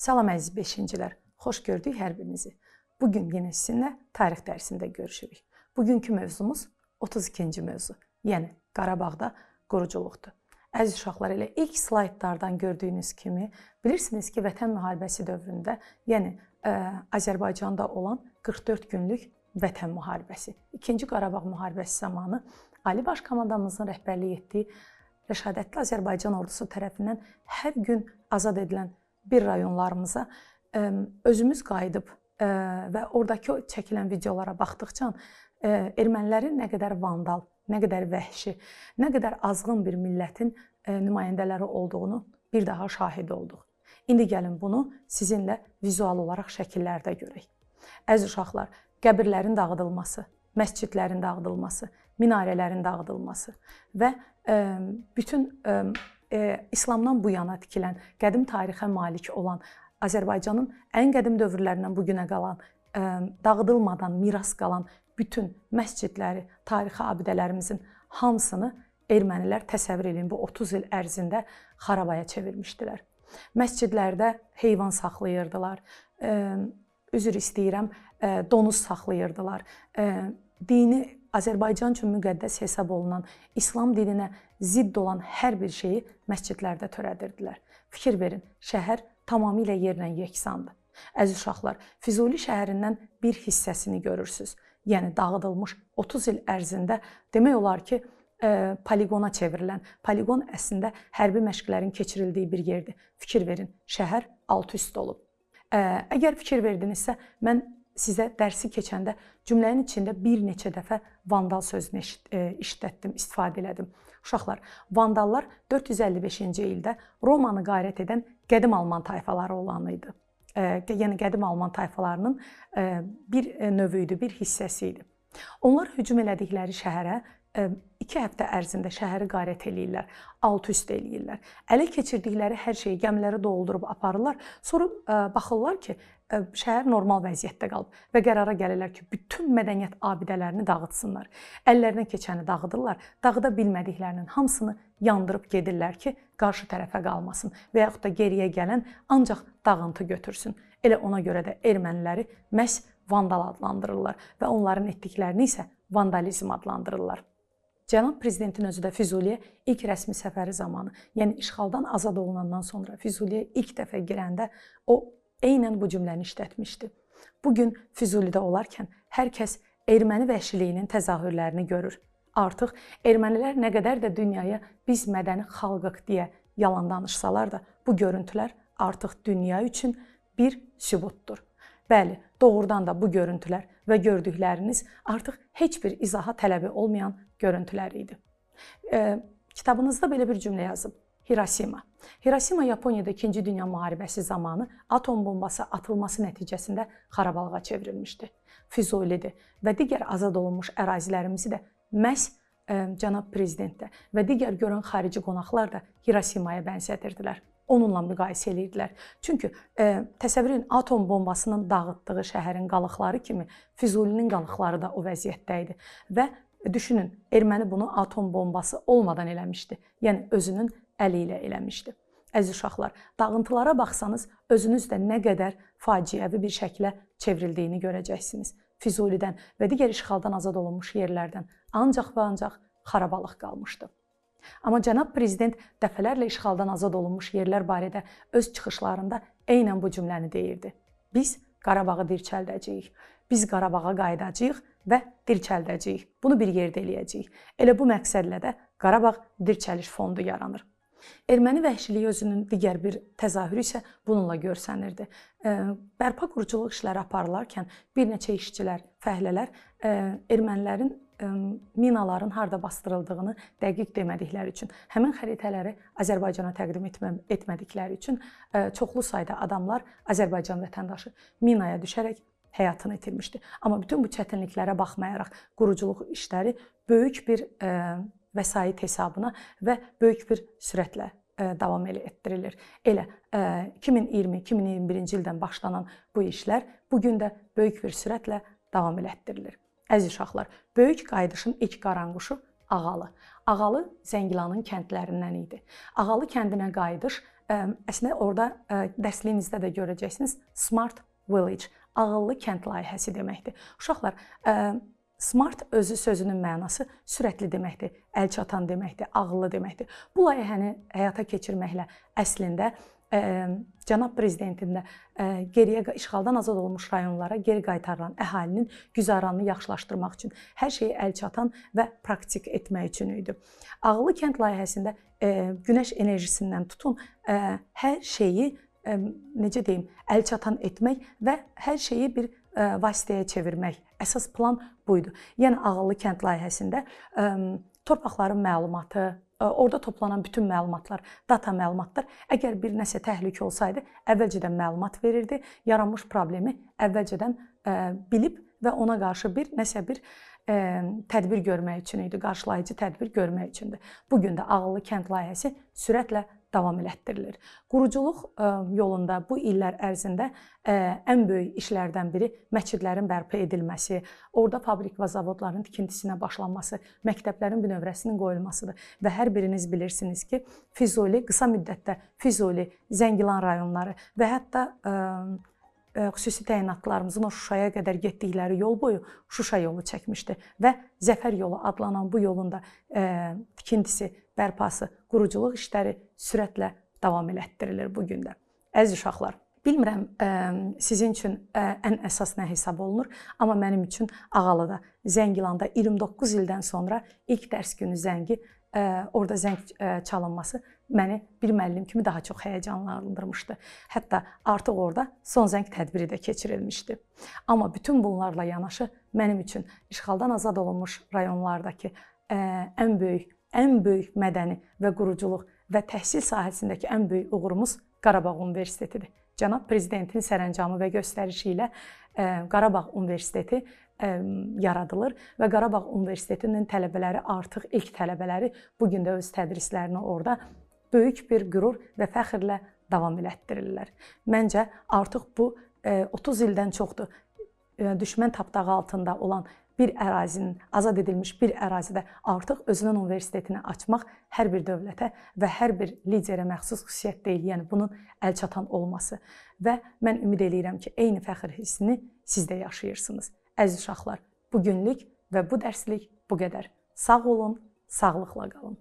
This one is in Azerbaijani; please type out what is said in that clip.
Salam əziz 5-cilər, xoş gördük hər birinizi. Bugün yenə sizinlə tarix dərsində görüşürük. Bugünkü mövzumuz 32-ci mövzu, yəni Qarabağda quruculuqdur. Əziz uşaqlar, elə ilk slaydlardan gördüyünüz kimi bilirsiniz ki, Vətən müharibəsi dövründə, yəni Azərbaycanda olan 44 günlük Vətən müharibəsi, 2-ci Qarabağ müharibəsi zamanı Ali Baş Komandanımızın rəhbərlik etdiyi Rəşadətli Azərbaycan ordusu tərəfindən hər gün azad edilən bir rayonlarımıza özümüz qayıdıb və oradakı çəkilən videolara baxdıqca ermənilərin nə qədər vandal, nə qədər vəhşi, nə qədər azğın bir millətin nümayəndələri olduğunu bir daha şahid olduq. İndi gəlin bunu sizinlə vizual olaraq şəkillərdə görək. Əziz uşaqlar, qəbirlərin dağıdılması, məscidlərin dağıdılması, minarələrin dağıdılması və bütün İslamdan bu yana tikilən, qədim tarixə malik olan Azərbaycanın ən qədim dövrlərindən bu günə qalan, dağıdılmadan miras qalan bütün məscidləri, tarixi abidələrimizin hamısını ermənilər təsəvvür edin bu 30 il ərzində xarabaya çevirmişdilər. Məscidlərdə heyvan saxlayırdılar, üzr istəyirəm, donuz saxlayırdılar, dini Azərbaycan üçün müqəddəs hesab olunan, İslam dininə zidd olan hər bir şeyi məscidlərdə törədirdilər. Fikir verin, şəhər tamamilə yerlə yeksandır. Əziz uşaqlar, Füzuli şəhərindən bir hissəsini görürsünüz. Yəni dağıdılmış 30 il ərzində demək olar ki, poligona çevrilən, poligon əslində hərbi məşqlərin keçirildiyi bir yerdir. Fikir verin, şəhər alt-üst olub. Əgər fikir verdinizsə, mən sizə dərsi keçəndə cümlənin içində bir neçə dəfə vandal sözünü işlətdim, istifadə elədim. Uşaqlar, vandallar 455-ci ildə Romanı qarət edən qədim Alman tayfaları olan idi. Yəni qədim Alman tayfalarının bir növü idi, bir hissəsi idi. Onlar hücum elədikləri şəhərə 2 həftə ərzində şəhəri qarət eləyirlər, alt-üst eləyirlər. Ələ keçirdikləri hər şeyi gəmilərə doldurub aparırlar. Sonra baxırlar ki, şəhər normal vəziyyətdə qalıb və qərara gəlirlər ki, bütün mədəniyyət abidələrini dağıtsınlar. Əllərinə keçəni dağıdırlar, dağıda bilmədiklərinin hamısını yandırıb gedirlər ki, qarşı tərəfə qalmasın və yaxud da geriyə gələn ancaq dağıntı götürsün. Elə ona görə də erməniləri məhz vandal adlandırırlar və onların etdiklərini isə vandalizm adlandırırlar. Cənab Prezidentin özü də Füzuliyə ilk rəsmi səfəri zamanı, yəni işğaldan azad olunandan sonra Füzuliyə ilk dəfə girəndə o eynən bu cümləni işlətmişdi. Bugün Füzulidə olarkən hər kəs erməni vəhşiliyinin təzahürlərini görür. Artıq ermənilər nə qədər də dünyaya biz mədəni xalqıq deyə yalan danışsalar da, bu görüntülər artıq dünya üçün bir sübutdur. Bəli, doğrudan da bu görüntülər və gördükləriniz artıq heç bir izaha tələbi olmayan görüntülər idi. Kitabınızda belə bir cümlə yazıb. Hiroşima. Hiroşima Yaponiyada 2-ci Dünya müharibəsi zamanı atom bombası atılması nəticəsində xarabalığa çevrilmişdi. Füzulidir və digər azad olunmuş ərazilərimizi də məhz cənab prezidentdə və digər görən xarici qonaqlar da Hiroşimaya bənzədirdilər. Onunla müqayisə edirdilər. Çünki təsəvvür edin, atom bombasının dağıtdığı şəhərin qalıqları kimi Füzulinin qalıqları da o vəziyyətdə idi. Və düşünün, erməni bunu atom bombası olmadan eləmişdi. Yəni özünün əli ilə eləmişdi. Əziz uşaqlar, dağıntılara baxsanız özünüz də nə qədər faciəvi bir şəklə çevrildiyini görəcəksiniz. Füzulidən və digər işğaldan azad olunmuş yerlərdən ancaq və ancaq xarabalıq qalmışdı. Amma cənab prezident dəfələrlə işğaldan azad olunmuş yerlər barədə öz çıxışlarında eynən bu cümləni deyirdi. Biz Qarabağı dirçəldəcəyik, biz Qarabağa qayıdacağıq və dirçəldəcəyik. Bunu bir yerdə eləyəcəyik. Elə bu məqsədlə də Qarabağ dirçəliş fondu yaranır. Erməni vəhşiliyi özünün digər bir təzahürü isə bununla görsənirdi. Bərpa quruculuq işləri aparılarkən bir neçə işçilər, fəhlələr ermənilərin minaların harda bastırıldığını dəqiq demədikləri üçün, həmin xəritələri Azərbaycana təqdim etmədikləri üçün çoxlu sayda adamlar, Azərbaycan vətəndaşı minaya düşərək həyatını itirmişdi. Amma bütün bu çətinliklərə baxmayaraq quruculuq işləri böyük bir vəsait hesabına və böyük bir sürətlə davam etdirilir. Elə 2020-2021-ci ildən başlanan bu işlər bugün də böyük bir sürətlə davam elətdirilir. Əziz uşaqlar, böyük qayıdışın ilk qaranquşu Ağalı. Ağalı Zəngilanın kəndlərindən idi. Ağalı kəndinə qayıdış əslində orada dərsliyinizdə də görəcəksiniz, Smart Village, ağıllı kənd layihəsi deməkdir. Uşaqlar, smart özü sözünün mənası sürətli deməkdir, əlçatan deməkdir, ağıllı deməkdir. Bu layihəni həyata keçirməklə əslində Cənab Prezidentin də geriyə işğaldan azad olmuş rayonlara geri qaytarılan əhalinin güzəranını yaxşılaşdırmaq üçün, hər şeyi əlçatan və praktik etmək üçün idi. Ağıllı kənd layihəsində günəş enerjisindən tutun, hər şeyi necə deyim, əlçatan etmək və hər şeyi bir vasitəyə çevirmək. Əsas plan buydu. Yəni ağıllı kənd layihəsində torpaqların məlumatı, orada toplanan bütün məlumatlar, data məlumatlar, əgər bir nəsə təhlükə olsaydı, əvvəlcədən məlumat verirdi, yaranmış problemi əvvəlcədən bilib və ona qarşı nəsə bir tədbir görmək üçün idi, qarşılayıcı tədbir görmək üçündür. Bugün də ağıllı kənd layihəsi sürətlə davam elətdirilir. Quruculuq yolunda bu illər ərzində ən böyük işlərdən biri məscidlərin bərpa edilməsi, orada fabrik və zavodların tikintisinə başlanması, məktəblərin bünövrəsinin qoyulmasıdır. Və hər biriniz bilirsiniz ki, Füzuli, qısa müddətdə Füzuli, Zəngilan rayonları və hətta xüsusi təyinatlarımızın o Şuşaya qədər getdikləri yol boyu Şuşa yolu çəkmişdi və Zəfər yolu adlanan bu yolun da tikintisi, bərpası, quruculuq işləri sürətlə davam elətdirilir bugün də. Əziz uşaqlar, bilmirəm sizin üçün ən əsas nə hesab olunur, amma mənim üçün Ağalıda, Zəngilanda 29 ildən sonra ilk dərs günü zəngi, orada zəng çalınması məni bir müəllim kimi daha çox həyəcanlandırmışdı. Hətta artıq orada son zəng tədbiri də keçirilmişdi. Amma bütün bunlarla yanaşı mənim üçün işğaldan azad olunmuş rayonlardakı ən böyük mədəni və quruculuq və təhsil sahəsindəki ən böyük uğurumuz Qarabağ Universitetidir. Cənab Prezidentin sərəncamı və göstərişi ilə Qarabağ Universiteti yaradılır və Qarabağ Universitetinin tələbələri artıq ilk tələbələri bugün də öz tədrislərini orada böyük bir qürur və fəxrlə davam elətdirirlər. Məncə artıq bu 30 ildən çoxdur düşmən tapdağı altında olan bir ərazinin, azad edilmiş bir ərazidə artıq özünün universitetini açmaq hər bir dövlətə və hər bir liderə məxsus xüsusiyyət deyil, yəni bunun əlçatan olması. Və mən ümid edirəm ki, eyni fəxr hissini siz də yaşayırsınız. Əziz uşaqlar, bugünlük və bu dərslik bu qədər. Sağ olun, sağlıqla qalın.